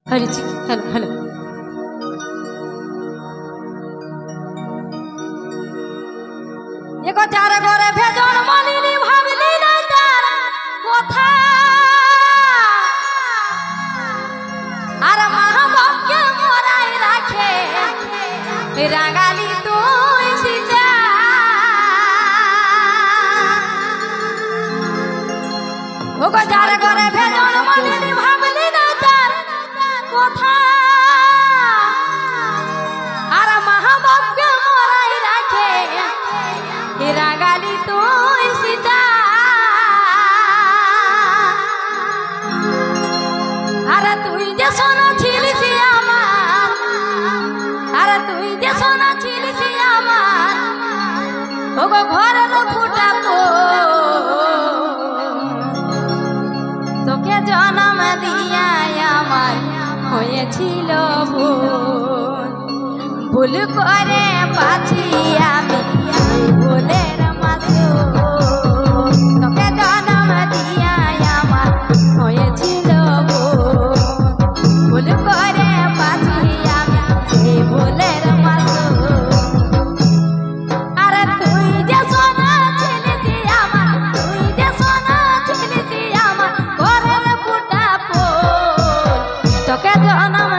হরিচি hello hello এগো যার ঘরে ভেজন মালিনী ভাবলি না তার কথা আর মা বাপকে মরাই রাখে রাঙালি তুই সিজা ওগো যার ঘরে ভেজন মালিনী ভাবলি না তার কথা আর মা বাপকে মরাই রাখে রাগালি তুই সীতা আরে তুই যে সোনা ছিলিস আমার আরে তুই যে সোনা ছিলিস আমার ওগো ঘরের ফুটাবো তোকে জন্ম দিয়া আমার হয়েছিল ভুল করে পাছি আমি ভুলের মাঝে তোকে জন্ম দিয়া আমার হয়েছিল ভুল করে পাছি আমি সেই ভুলের মাঝে আরে তুই যে সোনা ছিলিস আমার তুই যে সোনা ছিলিস আমার ঘরের ফুটা তোকে জন্ম